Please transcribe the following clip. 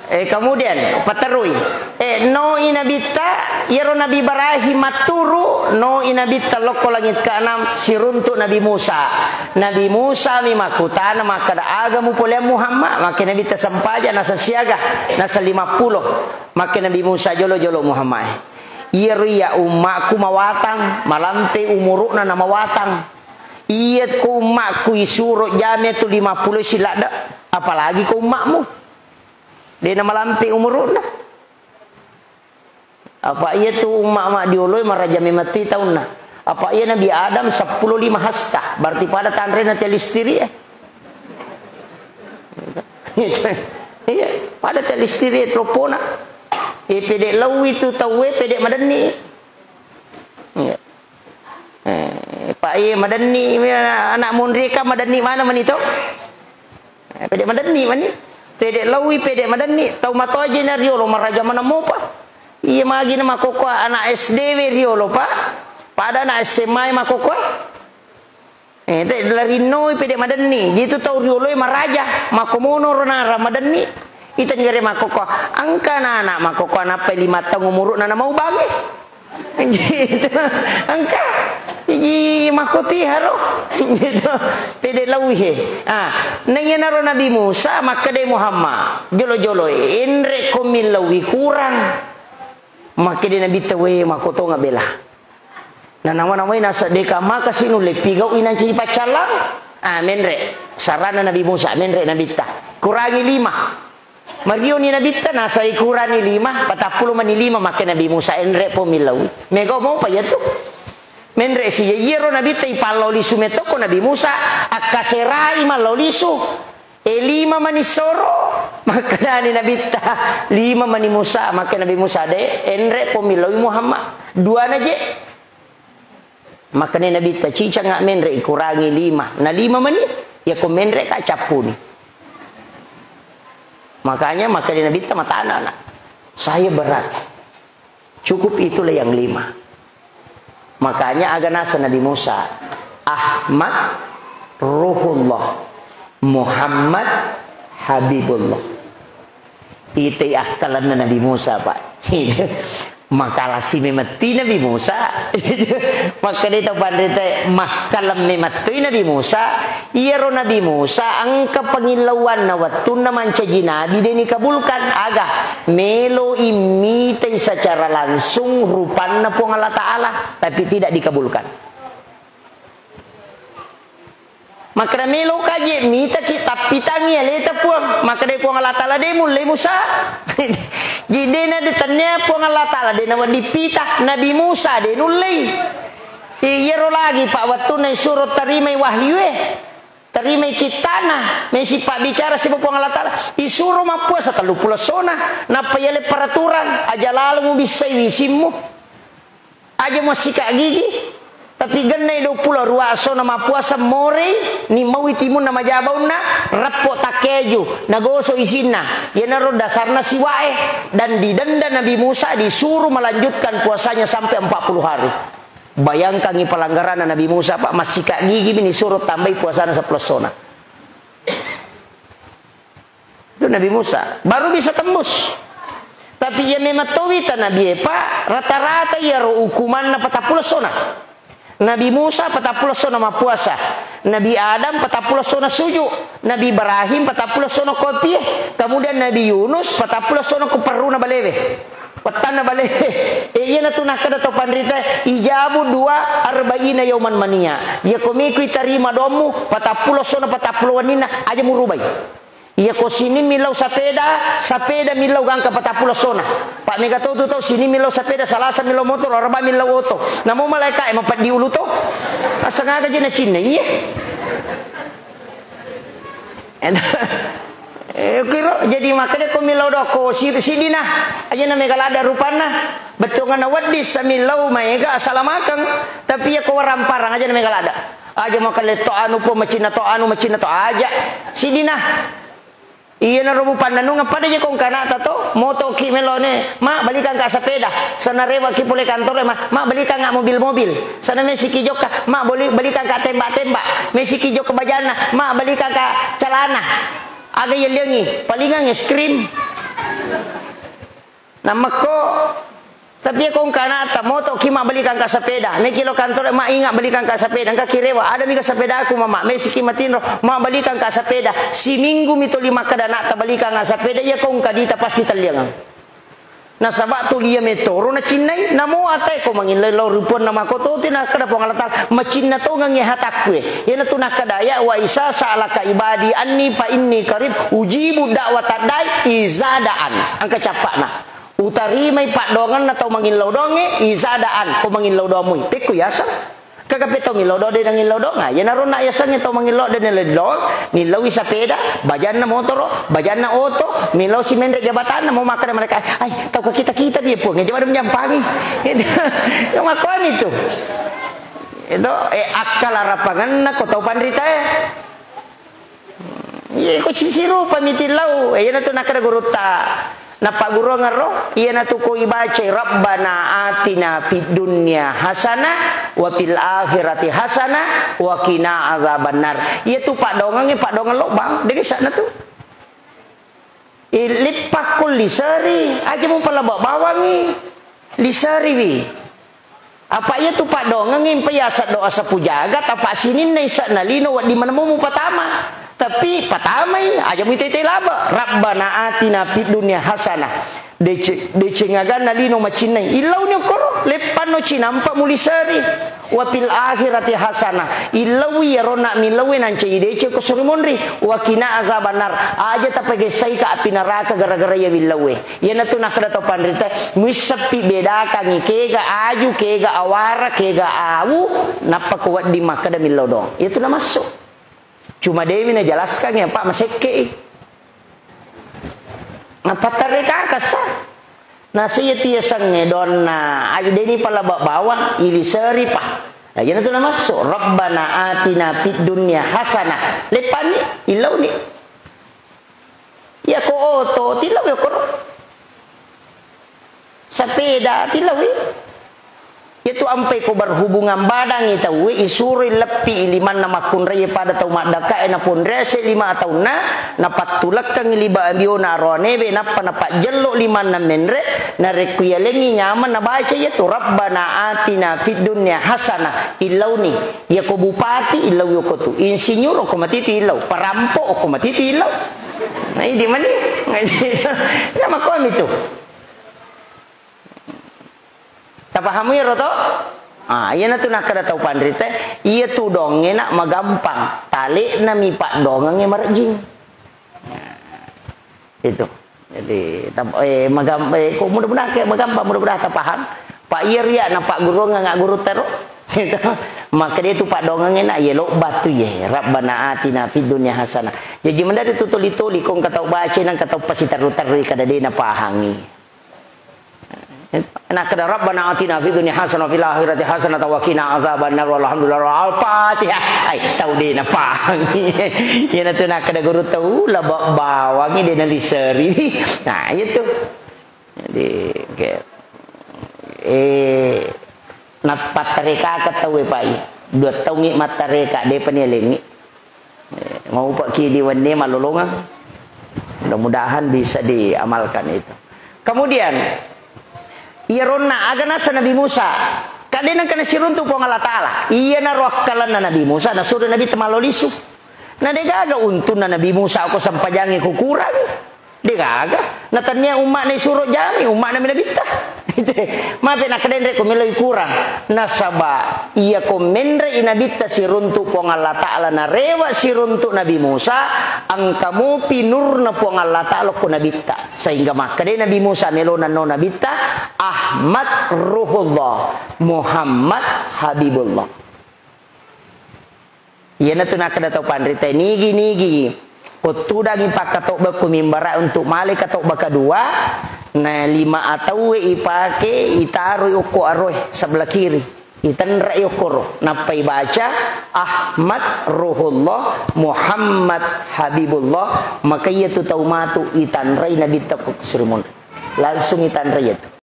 Kemudian paterui no inabita yero Nabi Ibrahim maturu no inabita loko langit ke-6 siruntuk Nabi Musa mi makutana maka da agamu pole Muhammad maka Nabi tasampaja nasa siaga nasa 50 maka Nabi Musa jolo-jolo Muhammad yero ya ummaku mawatang malampe umurukna na mawatang iya ku ummaku isuro jame tu 50 silada apalagi ku ummakmu dia nama lampi umurun dah. Apa ia tu umak-umak dioloi maraja memati tahun na. Apa ia Nabi Adam 15 hasta. Berarti pada tanre na telistiri Iya, pada telistiri tropona. Pedek lau itu tahu pedek madani. Iya. Pak ia madani anak mundrika madani mana manito? Pedek madani mani. Pedek lawi pedek madani tau mato aja na riolo maraja mana mo pa iya magi na makoko anak SDW riolo pa pada anak SMA makoko dari noi pedek madani gitu tau riolo maraja makomono rona madani ita ngare makoko angka anak makoko anak 5 tahun umur na mau bagi gitu angka Iji makoti haro gitu pede lawi he nanya naro Nabi Musa maka de Muhammad jolo-jolo inre komil lawi kurang maka de Nabi tawe makoto ngabela na nama-nama nasa deka maka sinu lepigau inan ciri pacalang menre sarana Nabi Musa menre Nabi ta kurangi 5 Mario ni Nabi ta nasa kurangi 5 40 mani 5 maka Nabi Musa enre pomil lawi mego mau pa ya tu menre si yero Nabi tai palolisu metoko Nabi Musa akaserai malolisu 5 manisoro maka ni Nabi ta 5 mani Musa maka Nabi Musa de enre pomilawi Muhammad 2 naje maka ni Nabi ta cica ngak menre kurangi 5 na 5 mani ya ko menre ka capuni makanya maka ni Nabi ta mata anak saya berat cukup itulah yang 5 makanya aganasa Nabi Musa Ahmad Ruhullah Muhammad Habibullah itu akalan Nabi Musa pak makalah si memati Nabi Musa maka dia pandai makalam memati Nabi Musa iyero Nabi Musa angka pangilauan na waktu na mancaji Nabi dia dikabulkan agak melo imitai secara langsung rupan na puang Allah Ta'ala tapi tidak dikabulkan maka melo kaje mita kita pitangi leta puang maka dia puang Allah Ta'ala dia mulai Musa jidena ditanya puang Allah Ta'ala dia nama dipitah Nabi Musa dia nulai iyero lagi pak waktu na suruh terima wahyu terima kitana mesi pak bicara si puang Allah Ta'ala isuruh mapuasa 30 sona napa yale peraturan aja lalu mu bisa wisimu aja mau sikat gigi tapi genai 20 ruaso nama puasa more ni mau itimun nama jabauna rappo takeju nagoso isina ya naro dasarna siwae dan didenda Nabi Musa disuruh melanjutkan puasanya sampai 40 hari bayangkan ni pelanggaran Nabi Musa pak masih kak gigi ini suruh tambah puasanya 10 sona itu Nabi Musa baru bisa tembus tapi ya memang tawita Nabi pak rata-rata ya hukuman na 40 sona Nabi Musa 40 sona puasa Nabi Adam 40 sona sujud Nabi Ibrahim 40 sona kopi kemudian Nabi Yunus 40 sona kuperuna balewe watana balewe iya na tunah kada to pandrita ijabu 2 40 yauman mania ya komiku itarima domu 40 sona 40 wanina aja murubai iya ko sini milau sapeda milau gangka 40 sona pak mega tahu sini milau sapeda salasa milau motor arba milau oto namo malaika empat di ulu to asangaga je na Cina iya kira jadi makanya ko milau doko sidina aja na mega lada rupana betongan wadis milau mega asalamakang tapi ya ko ramparang aja na mega lada aja makale to anu po macina to aja sidina iya na rumu pandanung pada je kong kana tato moto ki melone mak balikan ka sepeda sana rewa ki pule kantor mak balikan ngak mobil sana mesi ki joka mak balikan ka tembak mesi ki joka bajana mak balikan ka celana aga yelengi palingan es krim Nama ko tapi kung kana ta moto kima balikan ka sepeda may kilo kantor ma ingat balikan ka sepeda ka kirewa ada mi ka sepeda aku mama may siki matinro ma balikan ka sepeda si minggu mito 5 kadana ta balikan ka sepeda ya kung kadita pasti taliang na sabak tu liya metoro na chinay na mo atay ko mangin law rupon na makoto tina kada po ngalata machinna to ngang hatakwe yan tu nakadaya wa isa sa alaka ibadi anni fa inni qarib ujibu da'watad dai izadaan ang kacapak na utari may padongan na tau mangin laudonge izadaan ko mangin laudomoy peko yasa kagapito ngilaw do din ang ngilaw do nga yan naron na yasa ngito mangilaw din nilidor nilaw sa peda bajan na motoro bajan na auto nilaw si mendre jabatan na mo maka na mereka ay tau ka kita dia po nga jabatan nyampangi yung makuan itu akal arapangan na ko tau pandrita ko chisiro pamitilaw yan na to nakadaguruta na paguro ngaro iya na tuko ibaca rabbana atina fid dunya hasanah wa fil akhirati hasanah wa qina azabannar iya tu pak dongang lo bang dege sana tu ilipakul lisari aja mo pala bawangi lisari wi apa iya tu pak dongang payasa doa sa pujagat apa sinin na isa nalino wa di mana mo patama tapi patamay aja mo itay laba rabbana atina fid dunya hasanah dece ngagan nalino machinay ilaw niyo koro lepan no chinampa mulisari wa fil akhirati hasanah ilawi yarona milawi nanche dece ko surimonri wa qina azabannar aja tapagesay ka api neraka gara-gara ya bilawe yana tu nakada to pandrita musapi bedaka ni kega aju kega awara kega awu napakuat di makada milaw dong itu na masuk. Cuma Dewi na jelaskan ya Pak maseke. Ngapatareka kasar. Na siya tiyasang ngedon na ayo deni pala bawang ilisari Pak. Ayan na ito na masuk. Rabbana atina fid dunya hasanah. Lepan ni ilaw ni. Ya ko oto tilaw ya ko. Sepeda tilaw itu ampai ko berhubungan badang itu isuri lepi liman na makunray pada tau madaka na pundrese 5 atau na patulak kang liba ambio na ronebe na panapak jello liman na menre na rekuyalengi nyaman na baca itu rabbana atina fid dunya hasanah ilaw ni ya ko bupati ilaw yo ko tu insinyur ko matiti ilaw parampo ko matiti ilaw na di man ni ya makom itu. Tapahamu ya roto? Iya na tu nak kada tau pandrita, iya tu dongeng nak magampang, tali na mipak dongeng yang marjing. Itu. Jadi kok mudah-mudahan kayak magampang mudah-mudahan tapaham. Pak iya ria na pak guru ngak guru tero. Itu. Maka dia tu pak dongeng nak ye lo batu ye. Rabbana atina fid dunya hasanah. Jadi mendari tu tuli-tuli kong katau baca nang katau pasitaru-taru kada de na pahangi. Nak kada rabbana atina fid dunya hasanah fil akhirati hasanah wa qina azabannar walhamdulillah al-fatihah ai tau de na pang ya na tu nak kada guru tau la bawangi de na liseri nah itu jadi na patareka katau pai 2 tahun ngi matareka de penelengi mau pak ki di wande malolongan mudah-mudahan bisa diamalkan itu. Kemudian iya rona aga nasa Nabi Musa kadang kana siruntu po Allah Ta'ala iya na rohkalan na Nabi Musa na suruh Nabi temalolisu na degaga untun na Nabi Musa ako sampajangi kukurang degaga na tanya umat na suruh jami umat na minabita mape na kadendre ko milay kurang nasaba iya ko mendre inabita siruntu po Allah Ta'ala na rewa siruntu Nabi Musa ang kamu pinur na po Allah Ta'ala ko nabita sehingga makade Nabi Musa melonan no nabita Ahmad Ruhullah Muhammad Habibullah iya na tunakada tau pandrita nigi Kutuda ngipak katok baku mimbara untuk malik katok baka 2 na 5 atau ipake itaru uko aroy sebelah kiri itanra yokoro napai baca Ahmad Ruhullah Muhammad Habibullah maka ia tu tahu matu itanrai nabi takuk surmun langsung itanrai itu